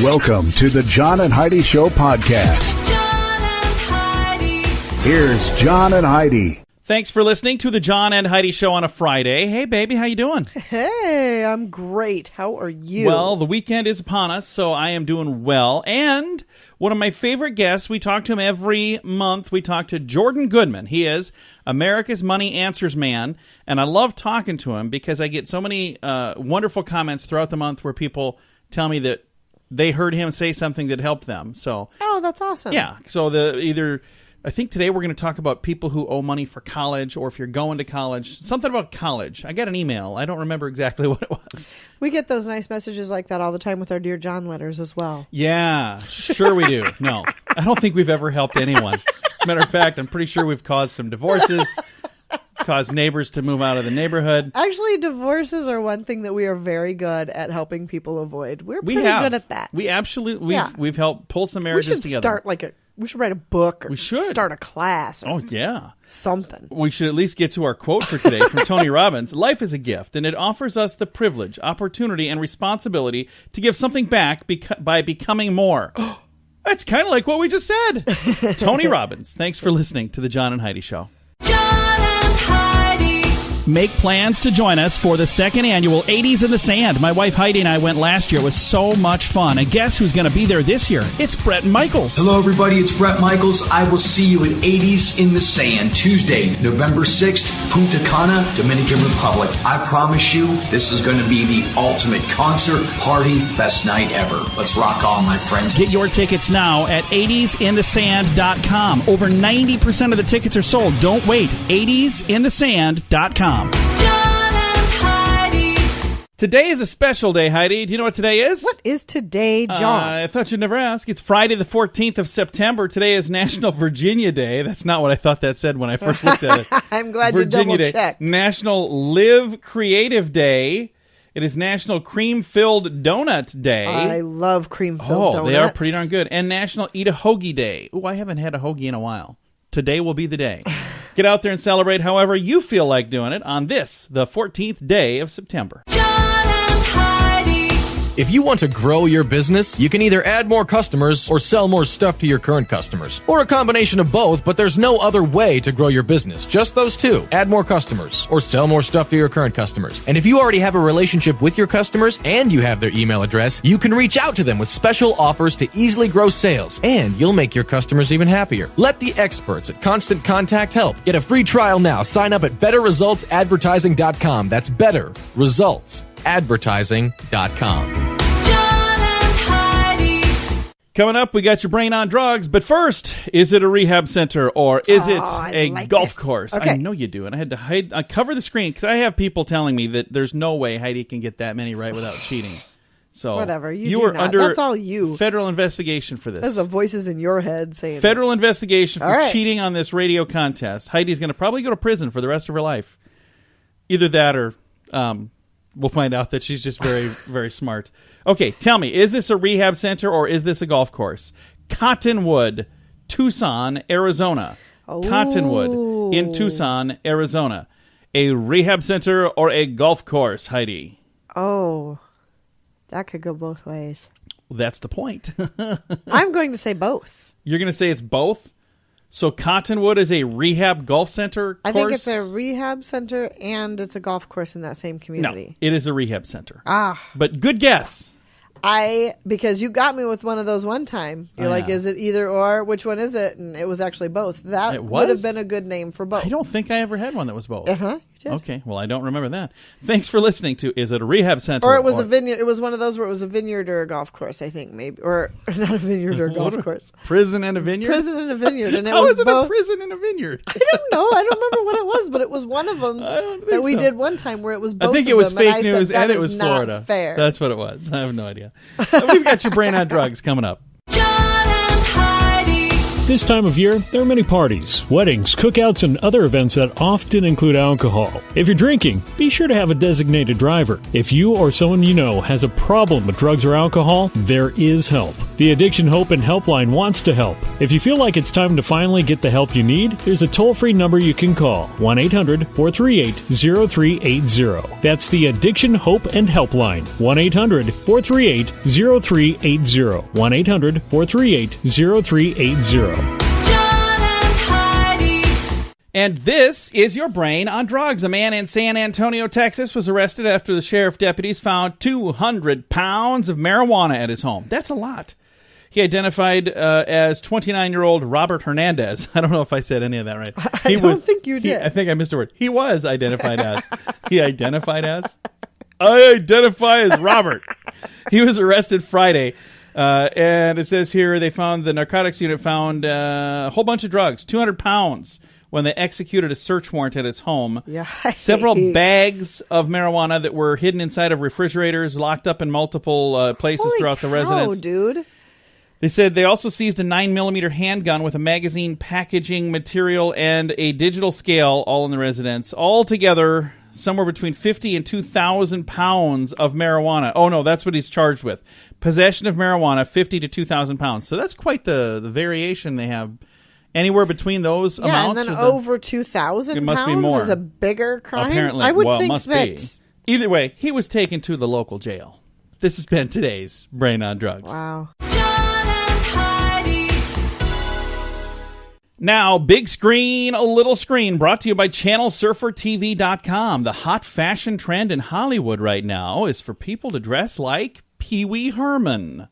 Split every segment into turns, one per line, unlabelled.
Welcome to the John and Heidi Show podcast.
John and Heidi.
Here's John and Heidi.
Thanks for listening to the John and Heidi Show on a Friday. Hey, baby, how you doing?
Hey, I'm great. How are you?
Well, the weekend is upon us, so I am doing well. And one of my favorite guests, we talk to him every month. We talk to Jordan Goodman. He is America's Money Answers Man, and I love talking to him because I get so many wonderful comments throughout the month where people tell me that they heard him say something that helped them. So,
oh, that's awesome.
Yeah. So I think today we're going to talk about people who owe money for college, or if you're going to college, something about college. I got an email. I don't remember exactly what it was.
We get those nice messages like that all the time with our Dear John letters as well.
Yeah, sure we do. No, I don't think we've ever helped anyone. As a matter of fact, I'm pretty sure we've caused some divorces, caused neighbors to move out of the neighborhood.
Actually, divorces are one thing that we are very good at helping people avoid. We're pretty good at that.
We absolutely, we've helped pull some marriages together.
We should write a book or
we should
start a class.
Oh, yeah.
Something.
We should at least get to our quote for today from Tony Robbins. Life is a gift, and it offers us the privilege, opportunity, and responsibility to give something back by becoming more. That's kind of like what we just said. Tony Robbins, thanks for listening to the John and Heidi Show.
John and Heidi.
Make plans to join us for the second annual 80s in the Sand. My wife Heidi and I went last year. It was so much fun. And guess who's going to be there this year? It's Brett Michaels.
Hello, everybody. It's Brett Michaels. I will see you at 80s in the Sand, Tuesday, November 6th, Punta Cana, Dominican Republic. I promise you, this is going to be the ultimate concert, party, best night ever. Let's rock on, my friends.
Get your tickets now at 80sinthesand.com. Over 90% of the tickets are sold. Don't wait. 80sinthesand.com.
John and Heidi.
Today is a special day, Heidi. Do you know what today is?
What is today, John?
I thought you'd never ask. It's Friday the 14th of September. Today is National Virginia Day. That's not what I thought that said when I first looked at it.
I'm glad
Virginia
you double-checked.
National Live Creative Day. It is National Cream-Filled Donut Day.
I love cream-filled donuts.
They are pretty darn good. And National Eat a Hoagie Day. Ooh, I haven't had a hoagie in a while. Today will be the day. Get out there and celebrate however you feel like doing it on this, the 14th day of September.
John and Heidi.
If you want to grow your business, you can either add more customers or sell more stuff to your current customers. Or a combination of both, but there's no other way to grow your business. Just those two. Add more customers or sell more stuff to your current customers. And if you already have a relationship with your customers and you have their email address, you can reach out to them with special offers to easily grow sales. And you'll make your customers even happier. Let the experts at Constant Contact help. Get a free trial now. Sign up at betterresultsadvertising.com. That's betterresultsadvertising.com.
Coming up, we got your brain on drugs, but first, is it a rehab center or is it a golf course?
Okay.
I know you do, and I had to cover the screen because I have people telling me that there's no way Heidi can get that many right without cheating. So
whatever,
you
do
were
not.
under
That's all you.
Federal investigation for this.
Those are voices in your head saying
federal investigation for
right.
cheating on this radio contest. Heidi's going to probably go to prison for the rest of her life. Either that or we'll find out that she's just very, very smart. Okay, tell me, is this a rehab center or is this a golf course? Cottonwood, Tucson, Arizona.
Oh.
Cottonwood in Tucson, Arizona. A rehab center or a golf course, Heidi?
Oh, that could go both ways.
Well, that's the point.
I'm going to say both.
You're going to say it's both? So Cottonwood is a rehab golf center course?
I think it's a rehab center and it's a golf course in that same community.
No, it is a rehab center.
Ah.
But good guess.
Because you got me with one of those one time. You're like, is it either or? Which one is it? And it was actually both. That would have been a good name for both.
I don't think I ever had one that was both.
You did.
Okay, well, I don't remember that. Thanks for listening to Is It a Rehab Center?
Or it was a vineyard. It was one of those where it was a vineyard or a golf course, I think, maybe. Or not a vineyard or a golf course.
Prison and a vineyard?
Prison and a vineyard. And it
How
was
is it
both.
a prison and a vineyard?
I don't know. I don't remember what it was, but it was one of them that we did one time where it was both
I think
of
it was
them,
fake
and
news
said,
and it was Florida.
Not fair.
That's what it was. I have no idea. We've got your brain on drugs coming up.
John and Heidi.
This time of year, there are many parties, weddings, cookouts, and other events that often include alcohol. If you're drinking, be sure to have a designated driver. If you or someone you know has a problem with drugs or alcohol, there is help. The Addiction Hope and Helpline wants to help. If you feel like it's time to finally get the help you need, there's a toll-free number you can call, 1-800-438-0380. That's the Addiction Hope and Helpline, 1-800-438-0380, 1-800-438-0380.
And this is your brain on drugs. A man in San Antonio, Texas was arrested after the sheriff deputies found 200 pounds of marijuana at his home. That's a lot. He identified as 29-year-old Robert Hernandez. I don't know if I said any of that right.
I don't think you did.
I think I missed a word. He was identified as. He identified as? I identify as Robert. He was arrested Friday. And it says here the narcotics unit found a whole bunch of drugs, 200 pounds. When they executed a search warrant at his home.
Yikes.
Several bags of marijuana that were hidden inside of refrigerators, locked up in multiple places throughout the residence.
Dude.
They said they also seized a 9mm handgun with a magazine packaging material and a digital scale, all in the residence. Altogether, somewhere between 50 and 2,000 pounds of marijuana. Oh, no, that's what he's charged with. Possession of marijuana, 50 to 2,000 pounds. So that's quite the variation they have. Anywhere between those amounts?
And then over 2,000 pounds is a bigger crime?
Apparently.
I would
well,
think
must
that...
be. Either way, he was taken to the local jail. This has been today's Brain on Drugs.
Wow.
John and Heidi.
Now, big screen, a little screen, brought to you by ChannelSurferTV.com. The hot fashion trend in Hollywood right now is for people to dress like Pee Wee Herman.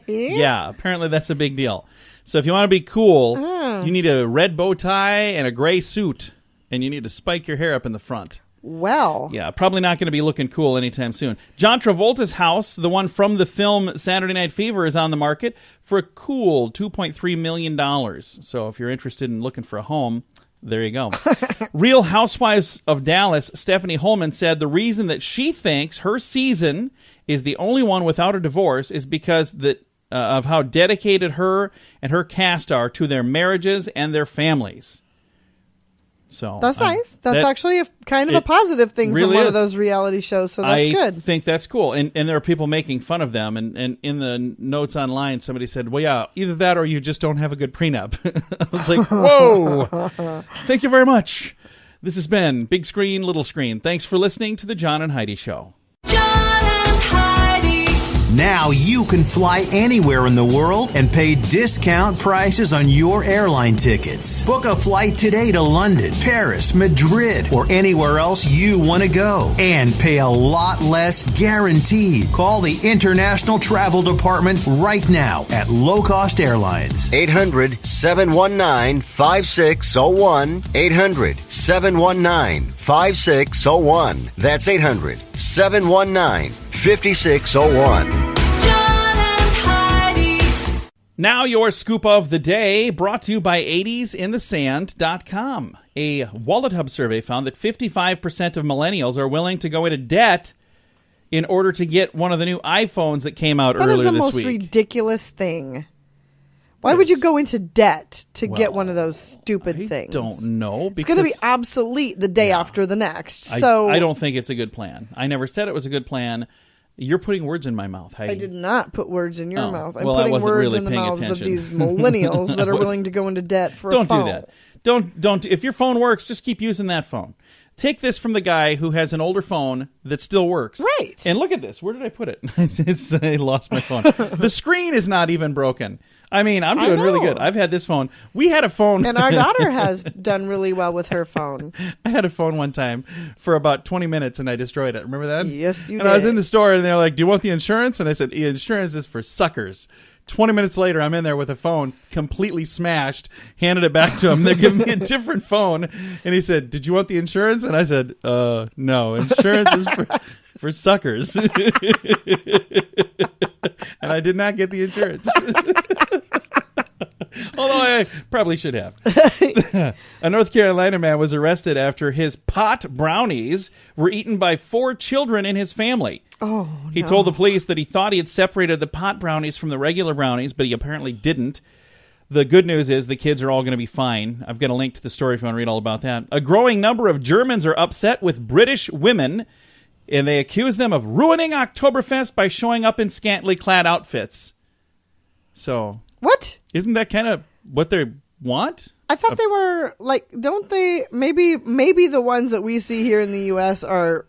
Yeah, apparently that's a big deal. So if you want to be cool, you need a red bow tie and a gray suit, and you need to spike your hair up in the front.
Well.
Yeah, probably not going to be looking cool anytime soon. John Travolta's house, the one from the film Saturday Night Fever, is on the market for a cool $2.3 million. So if you're interested in looking for a home, there you go. Real Housewives of Dallas, Stephanie Holman, said the reason that she thinks her season is the only one without a divorce is because of how dedicated her and her cast are to their marriages and their families. So
that's nice. That's actually a kind of a positive thing
really
from one of those reality shows. So that's good.
I think that's cool. And there are people making fun of them. And in the notes online, somebody said, well, yeah, either that or you just don't have a good prenup. I was like, whoa, thank you very much. This has been Big Screen, Little Screen. Thanks for listening to The John and Heidi Show.
John and Heidi.
Now you can fly anywhere in the world and pay discount prices on your airline tickets. Book a flight today to London, Paris, Madrid, or anywhere else you want to go. And pay a lot less guaranteed. Call the International Travel Department right now at Low Cost Airlines.
800-719-5601. 800-719-5601. That's 800-719-5601.
Now your scoop of the day, brought to you by 80sinthesand.com. A Wallet Hub survey found that 55% of millennials are willing to go into debt in order to get one of the new iPhones that came out earlier this week.
That is the most ridiculous thing. Why would you go into debt to get one of those stupid things?
I don't know.
It's going to be obsolete the day after the next. So
I don't think it's a good plan. I never said it was a good plan. You're putting words in my mouth, Heidi.
I did not put words in your mouth. I'm
well,
putting words
really
in the mouths
attention.
of these millennials that are willing to go into debt for a phone.
Don't do that. Don't. If your phone works, just keep using that phone. Take this from the guy who has an older phone that still works.
Right.
And look at this. Where did I put it? I lost my phone. The screen is not even broken. I mean, I'm doing really good. I've had this phone. We had a phone.
And our daughter has done really well with her phone.
I had a phone one time for about 20 minutes and I destroyed it. Remember that?
Yes, you did.
And I was in the store and they're like, do you want the insurance? And I said, insurance is for suckers. 20 minutes later, I'm in there with a phone completely smashed, handed it back to him. They're giving me a different phone. And he said, did you want the insurance? And I said, no, insurance is for suckers. And I did not get the insurance. Although I probably should have. A North Carolina man was arrested after his pot brownies were eaten by 4 children in his family.
Oh,
He told the police that he thought he had separated the pot brownies from the regular brownies, but he apparently didn't. The good news is the kids are all going to be fine. I've got a link to the story if you want to read all about that. A growing number of Germans are upset with British women and they accuse them of ruining Oktoberfest by showing up in scantily clad outfits. So,
what?
Isn't that kind of what they want?
I thought they were like, don't they? Maybe the ones that we see here in the U.S. are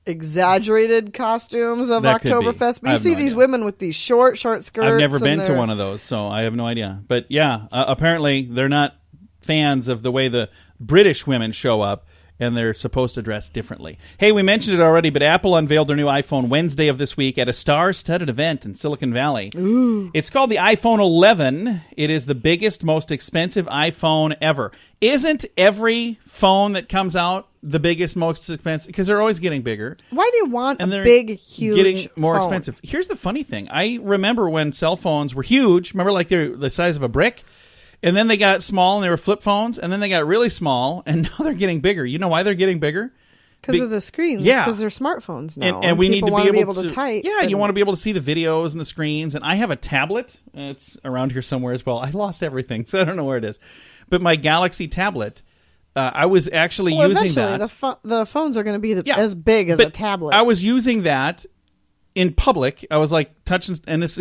exaggerated costumes of
That could be.
Oktoberfest. But
I
you
have
see
no
these
idea.
women with these short skirts.
I've never
and
been to
they're-
one of those, so I have no idea. But yeah, apparently they're not fans of the way the British women show up, and they're supposed to dress differently. Hey, we mentioned it already, but Apple unveiled their new iPhone Wednesday of this week at a star-studded event in Silicon Valley.
Ooh.
It's called the iPhone 11. It is the biggest, most expensive iPhone ever. Isn't every phone that comes out the biggest, most expensive? Because they're always getting bigger.
Why do you want
And
a
they're
big, huge
getting more
phone?
expensive. Here's the funny thing. I remember when cell phones were huge. Remember, like they're the size of a brick? And then they got small and they were flip phones, and then they got really small, and now they're getting bigger. You know why they're getting bigger?
Because of the screens.
Yeah.
Because they're smartphones now.
And we need
people
to
want
be able
to type.
Yeah, you
and-
want to be able to see the videos and the screens. And I have a tablet. It's around here somewhere as well. I lost everything, so I don't know where it is. But my Galaxy tablet, I was actually using that.
Eventually, the phones are going to be as big as
But
a tablet.
I was using that in public. I was like touching, and this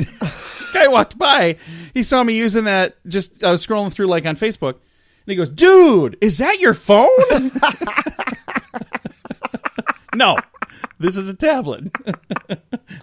guy walked by. He saw me using that. I was scrolling through like on Facebook, and he goes, "Dude, is that your phone?" No, this is a tablet.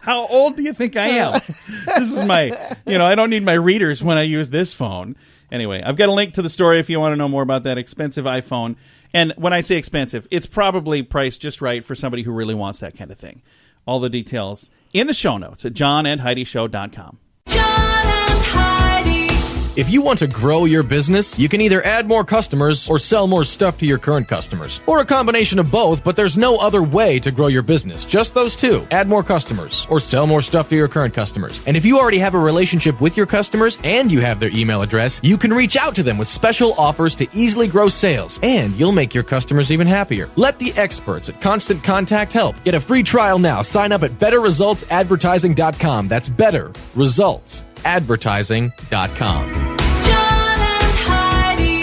How old do you think I am? This is I don't need my readers when I use this phone. Anyway, I've got a link to the story if you want to know more about that expensive iPhone. And when I say expensive, it's probably priced just right for somebody who really wants that kind of thing. All the details in the show notes at johnandheidishow.com.
John and Heidi.
If you want to grow your business, you can either add more customers or sell more stuff to your current customers. Or a combination of both, but there's no other way to grow your business. Just those two. Add more customers or sell more stuff to your current customers. And if you already have a relationship with your customers and you have their email address, you can reach out to them with special offers to easily grow sales. And you'll make your customers even happier. Let the experts at Constant Contact help. Get a free trial now. Sign up at betterresultsadvertising.com. That's betterresultsadvertising.com.
John and Heidi.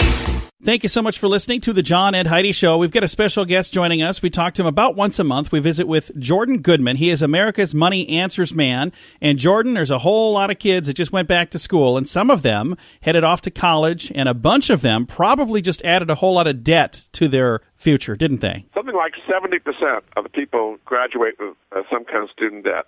Thank you so much for listening to the John and Heidi Show. We've got a special guest joining us. We talk to him about once a month. We visit with Jordan Goodman. He is America's Money Answers man. And Jordan, there's a whole lot of kids that just went back to school, and some of them headed off to college, and a bunch of them probably just added a whole lot of debt to their future, didn't they?
Something like 70% of the people graduate with some kind of student debt.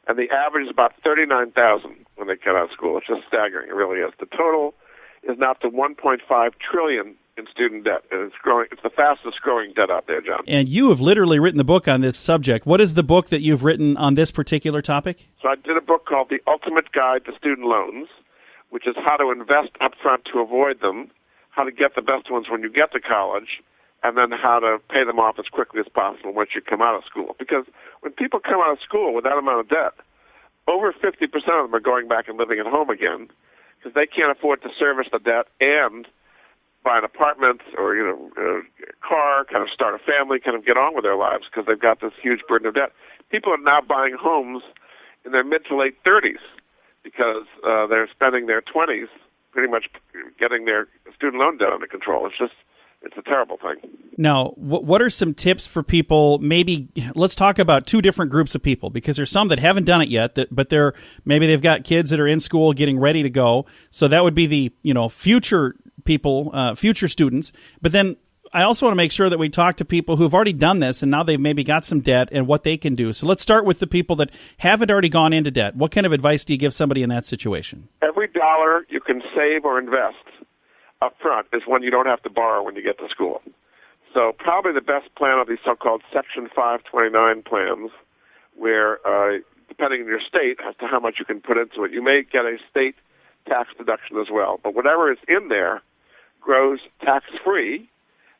And the average is about $39,000 when they get out of school. It's just staggering. It really is. The total is now up to $1.5 trillion in student debt, and it's growing. It's the fastest growing debt out there, John.
And you have literally written the book on this subject. What is the book that you've written on this particular topic?
So I did a book called The Ultimate Guide to Student Loans, which is how to invest up front to avoid them, how to get the best ones when you get to college, and then how to pay them off as quickly as possible once you come out of school. Because when people come out of school with that amount of debt, over 50% of them are going back and living at home again because they can't afford to service the debt and buy an apartment or a car, kind of start a family, kind of get on with their lives because they've got this huge burden of debt. People are now buying homes in their mid to late 30s because they're spending their 20s pretty much getting their student loan debt under control. It's a terrible thing.
Now, what are some tips for people? Maybe let's talk about two different groups of people, because there's some that haven't done it yet, but maybe they've got kids that are in school getting ready to go. So that would be the future people, future students. But then I also want to make sure that we talk to people who have already done this and now they've maybe got some debt and what they can do. So let's start with the people that haven't already gone into debt. What kind of advice do you give somebody in that situation?
Every dollar you can save or invest up front is one you don't have to borrow when you get to school. So probably the best plan are these so-called Section 529 plans where, depending on your state as to how much you can put into it, you may get a state tax deduction as well. But whatever is in there grows tax-free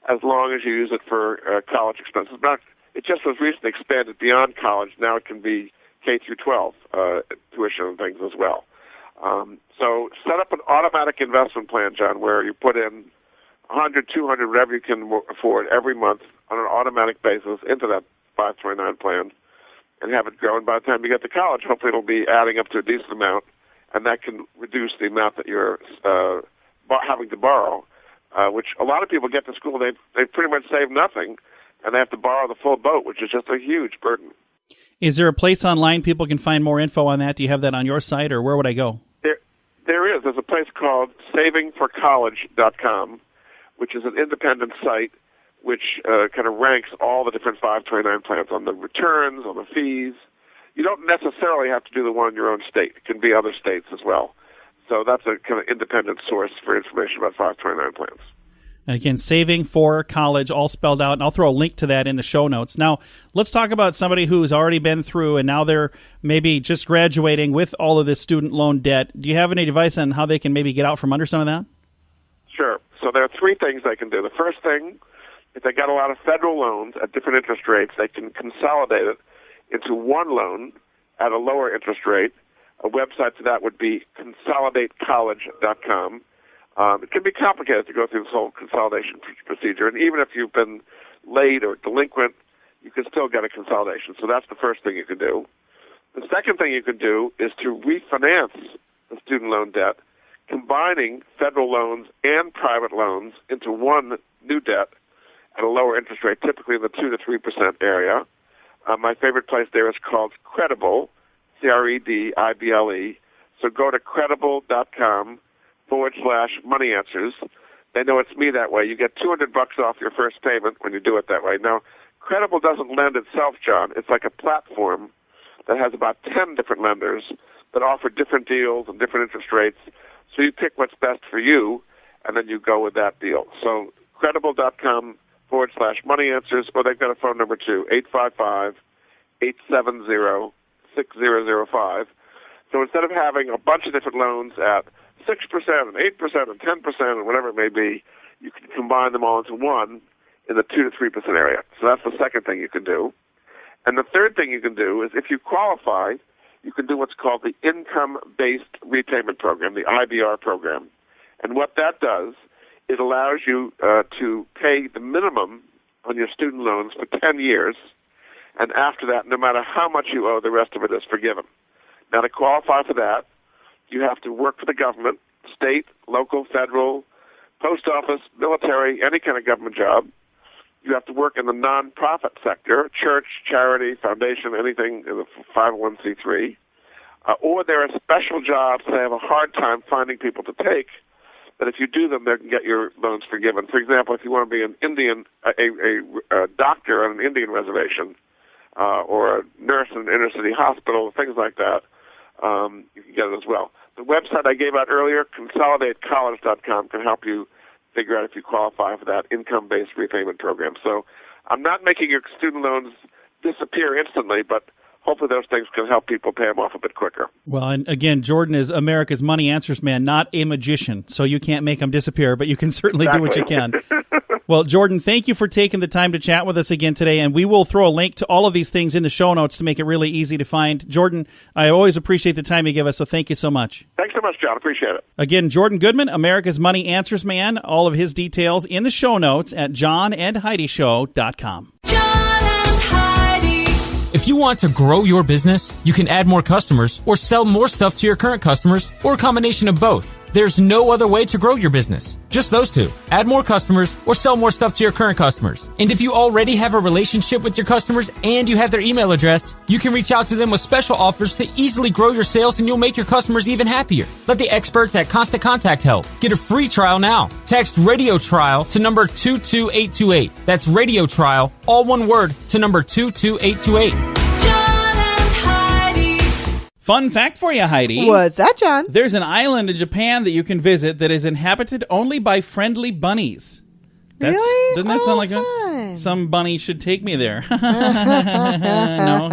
as long as you use it for college expenses. Now, it just was recently expanded beyond college. Now it can be K through 12 tuition and things as well. So set up an automatic investment plan, John, where you put in $100, $200, whatever you can afford every month on an automatic basis into that 529 plan and have it grow. And by the time you get to college, hopefully it'll be adding up to a decent amount, and that can reduce the amount that you're having to borrow, which a lot of people get to school, they've pretty much saved nothing and they have to borrow the full boat, which is just a huge burden.
Is there a place online people can find more info on that? Do you have that on your site, or where would I go?
There is. There's a place called savingforcollege.com, which is an independent site which kind of ranks all the different 529 plans on the returns, on the fees. You don't necessarily have to do the one in your own state. It can be other states as well. So that's a kind of independent source for information about 529 plans.
And again, Saving for College, all spelled out, and I'll throw a link to that in the show notes. Now, let's talk about somebody who's already been through and now they're maybe just graduating with all of this student loan debt. Do you have any advice on how they can maybe get out from under some of that?
Sure. So there are three things they can do. The first thing, if they got a lot of federal loans at different interest rates, they can consolidate it into one loan at a lower interest rate. A website for that would be consolidatecollege.com. It can be complicated to go through this whole consolidation procedure, and even if you've been late or delinquent, you can still get a consolidation. So that's the first thing you can do. The second thing you can do is to refinance the student loan debt, combining federal loans and private loans into one new debt at a lower interest rate, typically in the 2 to 3% area. My favorite place there is called Credible, Credible. So go to credible.com/money answers. They know it's me that way. You get $200 off your first payment when you do it that way. Now, Credible doesn't lend itself, John. It's like a platform that has about 10 different lenders that offer different deals and different interest rates. So you pick what's best for you, and then you go with that deal. So credible.com/money answers, or they've got a phone number too, 855-870-6005. So instead of having a bunch of different loans at 6% and 8% and 10% and whatever it may be, you can combine them all into one in the 2 to 3% area. So that's the second thing you can do. And the third thing you can do is if you qualify, you can do what's called the Income-Based Repayment Program, the IBR program. And what that does, it allows you to pay the minimum on your student loans for 10 years, and after that, no matter how much you owe, the rest of it is forgiven. Now, to qualify for that, you have to work for the government, state, local, federal, post office, military, any kind of government job. You have to work in the nonprofit sector, church, charity, foundation, anything in the 501c3. Or there are special jobs that have a hard time finding people to take, that if you do them, they can get your loans forgiven. For example, if you want to be an Indian, a doctor on an Indian reservation, or a nurse in an inner-city hospital, things like that, you can get it as well. The website I gave out earlier, consolidatecollege.com, can help you figure out if you qualify for that income-based repayment program. So I'm not making your student loans disappear instantly, but hopefully those things can help people pay them off a bit quicker.
Well, and again, Jordan is America's Money Answers man, not a magician, so you can't make them disappear, but you can certainly do what you can. Well, Jordan, thank you for taking the time to chat with us again today, and we will throw a link to all of these things in the show notes to make it really easy to find. Jordan, I always appreciate the time you give us, so thank you so much.
Thanks so much, John. Appreciate it.
Again, Jordan Goodman, America's Money Answers man, all of his details in the show notes at johnandheidishow.com.
John and Heidi.
If you want to grow your business, you can add more customers or sell more stuff to your current customers, or a combination of both. There's no other way to grow your business. Just those two. Add more customers or sell more stuff to your current customers. And if you already have a relationship with your customers and you have their email address, you can reach out to them with special offers to easily grow your sales, and you'll make your customers even happier. Let the experts at Constant Contact help. Get a free trial now. Text Radio Trial to number 22828. That's Radio Trial, all one word, to number 22828.
Fun fact for you, Heidi.
What's that, John?
There's an island in Japan that you can visit that is inhabited only by friendly bunnies.
Really?
Doesn't that sound like some bunny should take me there? No?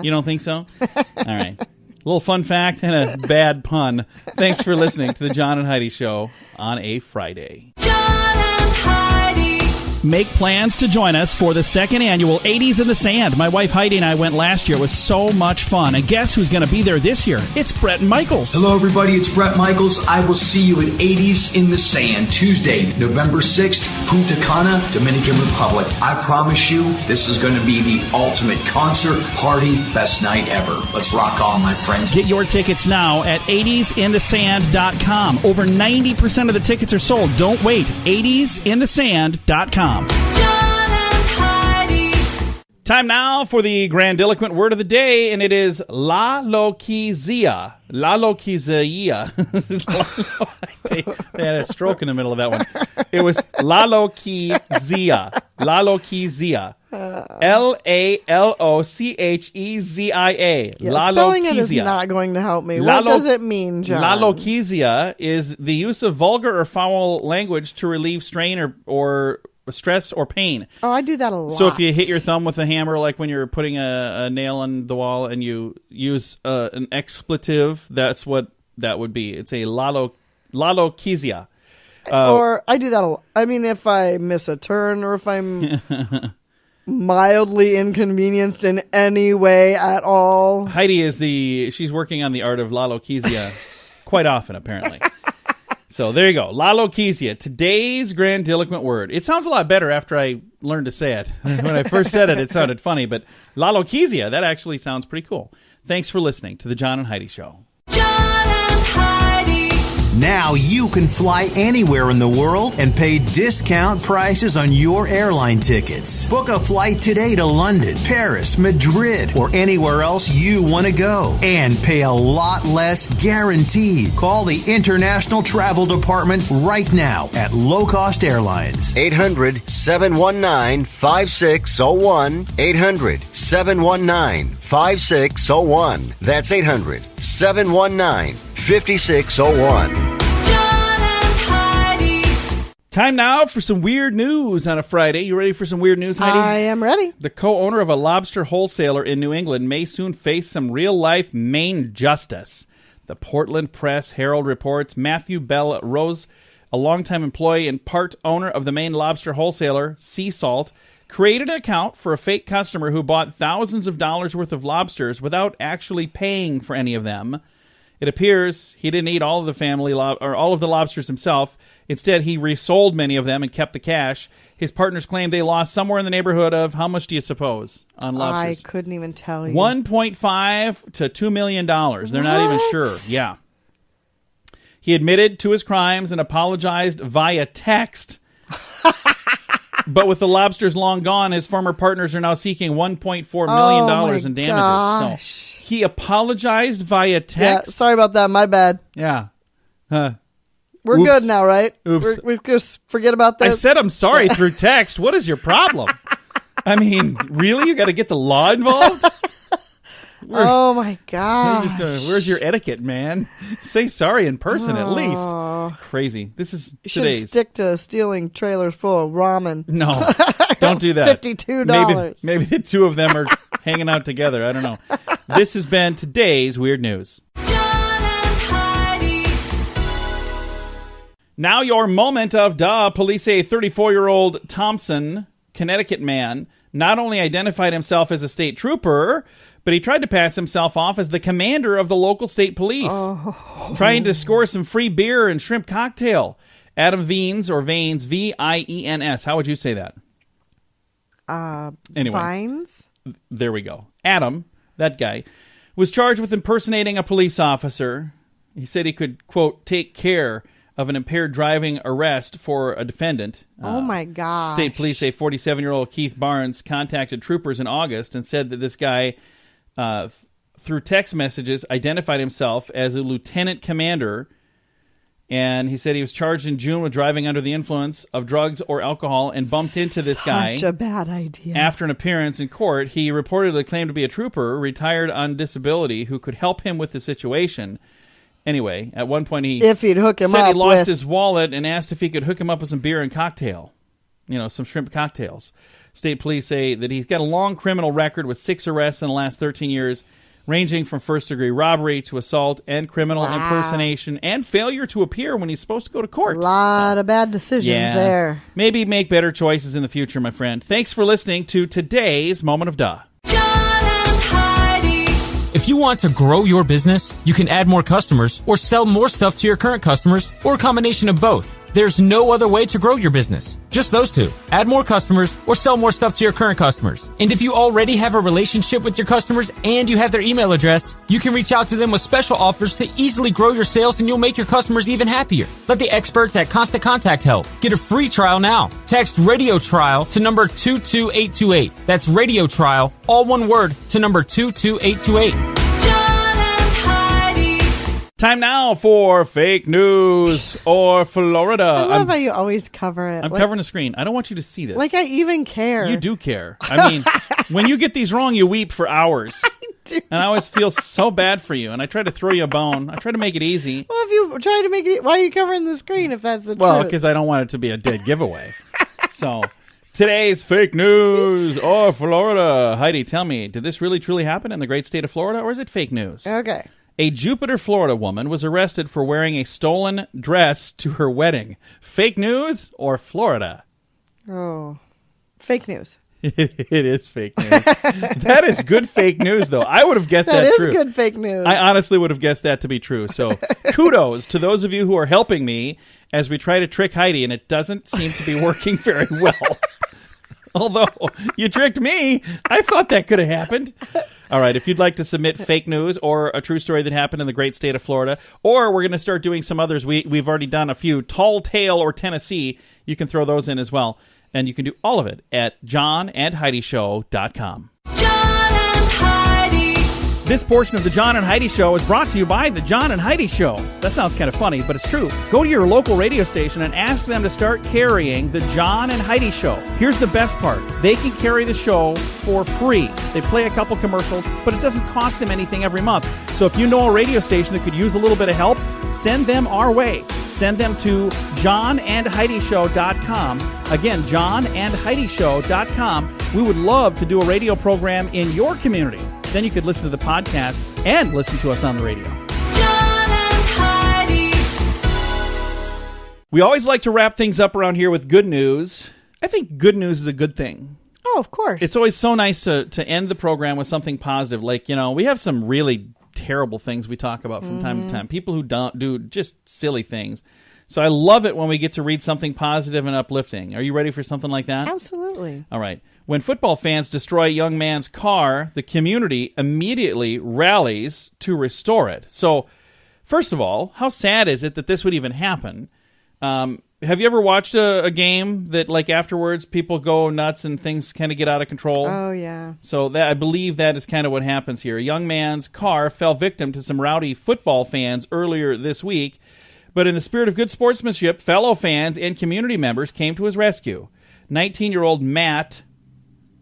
You don't think so? All right. A little fun fact and a bad pun. Thanks for listening to the John and Heidi Show on a Friday.
John and Heidi.
Make plans to join us for the second annual 80s in the Sand. My wife Heidi and I went last year. It was so much fun. And guess who's going to be there this year? It's Brett Michaels.
Hello, everybody. It's Brett Michaels. I will see you at 80s in the Sand, Tuesday, November 6th, Punta Cana, Dominican Republic. I promise you, this is going to be the ultimate concert, party, best night ever. Let's rock on, my friends.
Get your tickets now at 80sinthesand.com. Over 90% of the tickets are sold. Don't wait. 80sinthesand.com.
John and Heidi.
Time now for the grandiloquent word of the day, and it is lalokezia. Lalokezia. They had a stroke in the middle of that one. It was lalokezia. Lalokezia. Lalochezia.
Yeah, spelling it is not going to help me. What does it mean, John?
Lalokezia is the use of vulgar or foul language to relieve strain or stress or pain.
Oh, I do that a lot.
So if you hit your thumb with a hammer, like when you're putting a nail on the wall, and you use an expletive, that's what that would be. It's a lalokezia.
Or I do that a lot. I mean, if I miss a turn or if I'm mildly inconvenienced in any way at all.
Heidi she's working on the art of lalokezia quite often, apparently. So there you go. Lalokezia, today's grandiloquent word. It sounds a lot better after I learned to say it. When I first said it, it sounded funny, but lalokezia, that actually sounds pretty cool. Thanks for listening to the John and Heidi Show.
John and Heidi.
Now you can fly anywhere in the world and pay discount prices on your airline tickets. Book a flight today to London, Paris, Madrid, or anywhere else you want to go. And pay a lot less guaranteed. Call the International Travel Department right now at Low Cost Airlines.
800-719-5601. 800-719-5601. That's 800-719-5601.
Time now for some weird news on a Friday. You ready for some weird news, Heidi?
I am ready.
The co-owner of a lobster wholesaler in New England may soon face some real-life Maine justice. The Portland Press Herald reports Matthew Bell Rose, a longtime employee and part owner of the Maine lobster wholesaler, Sea Salt, created an account for a fake customer who bought thousands of dollars worth of lobsters without actually paying for any of them. It appears he didn't eat all of the lobsters himself. Instead, he resold many of them and kept the cash. His partners claim they lost somewhere in the neighborhood of, how much do you suppose, on lobsters?
I couldn't even tell you.
$1.5 to $2 million. They're not even sure. Yeah. He admitted to his crimes and apologized via text. But with the lobsters long gone, his former partners are now seeking $1.4 million in damages.
Gosh.
So he apologized via text.
Yeah, sorry about that. My bad.
Yeah.
We're
Oops.
good now, right?
Oops.
We just forget about this.
I said I'm sorry through text. What is your problem? I mean, really? You got to get the law involved?
Oh, my God.
Where's your etiquette, man? Say sorry in person at least. Crazy. This is
you
today's.
should stick to stealing trailers full of ramen.
No, don't do that.
$52.
Maybe the two of them are hanging out together. I don't know. This has been today's Weird News. Now your moment of duh. Police say a 34-year-old Thompson, Connecticut man not only identified himself as a state trooper, but he tried to pass himself off as the commander of the local state police, trying to score some free beer and shrimp cocktail. Adam Vines, or Vaines, V-I-E-N-S. How would you say that? Anyway,
Vines?
There we go. Adam, that guy, was charged with impersonating a police officer. He said he could, quote, take care of an impaired driving arrest for a defendant.
Oh, my God.
State police say 47-year-old Keith Barnes contacted troopers in August and said that this guy, through text messages, identified himself as a lieutenant commander. And he said he was charged in June with driving under the influence of drugs or alcohol and bumped into this guy.
Such a bad idea.
After an appearance in court, he reportedly claimed to be a trooper, retired on disability, who could help him with the situation. Anyway, at one point
if he'd hook him
said
up
he lost
with...
his wallet and asked if he could hook him up with some beer and cocktail. Some shrimp cocktails. State police say that he's got a long criminal record with 6 arrests in the last 13 years, ranging from first-degree robbery to assault and criminal impersonation and failure to appear when he's supposed to go to court.
A lot of bad decisions there.
Maybe make better choices in the future, my friend. Thanks for listening to today's Moment of Duh.
If you want to grow your business, you can add more customers or sell more stuff to your current customers or a combination of both. There's no other way to grow your business. Just those two. Add more customers or sell more stuff to your current customers. And if you already have a relationship with your customers and you have their email address, you can reach out to them with special offers to easily grow your sales, and you'll make your customers even happier. Let the experts at Constant Contact help. Get a free trial now. Text Radio Trial to number 22828. That's Radio Trial, all one word, to number 22828.
Time now for fake news or Florida.
I love how you always cover it.
I'm covering the screen. I don't want you to see this.
Like I even care.
You do care. I mean, when you get these wrong, you weep for hours. I do. And I always feel so bad for you. And I try to throw you a bone. I try to make it easy.
Well, if you try to make it, why are you covering the screen if that's the truth?
Well, because I don't want it to be a dead giveaway. So today's fake news or Florida. Heidi, tell me, did this really truly happen in the great state of Florida, or is it fake news?
Okay.
A Jupiter, Florida woman was arrested for wearing a stolen dress to her wedding. Fake news or Florida?
Oh, fake news.
It is fake news. That is good fake news, though. I would have guessed that true.
That is good fake news.
I honestly would have guessed that to be true. So kudos to those of you who are helping me as we try to trick Heidi, and it doesn't seem to be working very well. Although you tricked me, I thought that could have happened. All right, if you'd like to submit fake news or a true story that happened in the great state of Florida, or we're going to start doing some others. We've already done a few, Tall Tale or Tennessee. You can throw those in as well. And you can do all of it at JohnandHeidiShow.com. This portion of the John and Heidi Show is brought to you by the John and Heidi Show. That sounds kind of funny, but it's true. Go to your local radio station and ask them to start carrying the John and Heidi Show. Here's the best part. They can carry the show for free. They play a couple commercials, but it doesn't cost them anything every month. So if you know a radio station that could use a little bit of help, send them our way. Send them to JohnandHeidiShow.com. Again, JohnandHeidiShow.com. We would love to do a radio program in your community. Then you could listen to the podcast and listen to us on the radio.
John and Heidi.
We always like to wrap things up around here with good news. I think good news is a good thing.
Oh, of course.
It's always so nice to end the program with something positive. Like, you know, we have some really terrible things we talk about from time to time. People who don't do just silly things. So I love it when we get to read something positive and uplifting. Are you ready for something like that?
Absolutely.
All right. When football fans destroy a young man's car, the community immediately rallies to restore it. So, first of all, how sad is it that this would even happen? Have you ever watched a game that, like, afterwards people go nuts and things kind of get out of control?
Oh, yeah.
So I believe that is kind of what happens here. A young man's car fell victim to some rowdy football fans earlier this week, but in the spirit of good sportsmanship, fellow fans and community members came to his rescue. 19-year-old Matt,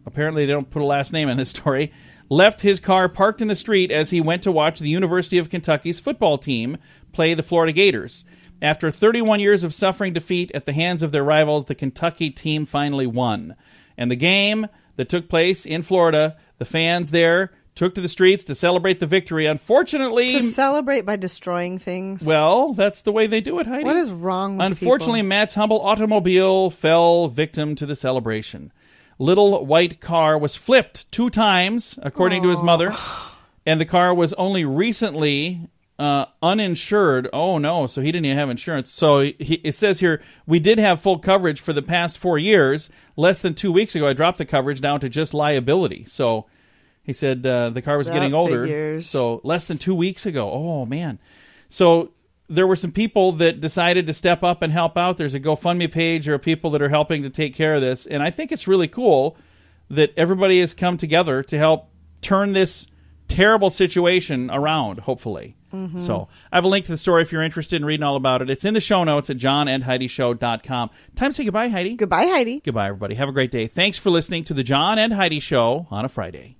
apparently they don't put a last name in this story, left his car parked in the street as he went to watch the University of Kentucky's football team play the Florida Gators. After 31 years of suffering defeat at the hands of their rivals, the Kentucky team finally won. And the game that took place in Florida, the fans there took to the streets to celebrate the victory. Unfortunately...
To celebrate by destroying things?
Well, that's the way they do it, Heidi.
What is wrong with
Unfortunately,
people?
Matt's humble automobile fell victim to the celebration. Little white car was flipped 2 times, according to his mother, and the car was only recently uninsured. Oh, no, so he didn't even have insurance. So it says here, we did have full coverage for the past 4 years. Less than 2 weeks ago, I dropped the coverage down to just liability. So he said the car was getting older.
Figures.
So less than 2 weeks ago. Oh, man. So there were some people that decided to step up and help out. There's a GoFundMe page or people that are helping to take care of this. And I think it's really cool that everybody has come together to help turn this terrible situation around, hopefully. Mm-hmm. So I have a link to the story if you're interested in reading all about it. It's in the show notes at JohnandHeidiShow.com. Time to say goodbye, Heidi.
Goodbye, Heidi.
Goodbye, everybody. Have a great day. Thanks for listening to the John and Heidi Show on a Friday.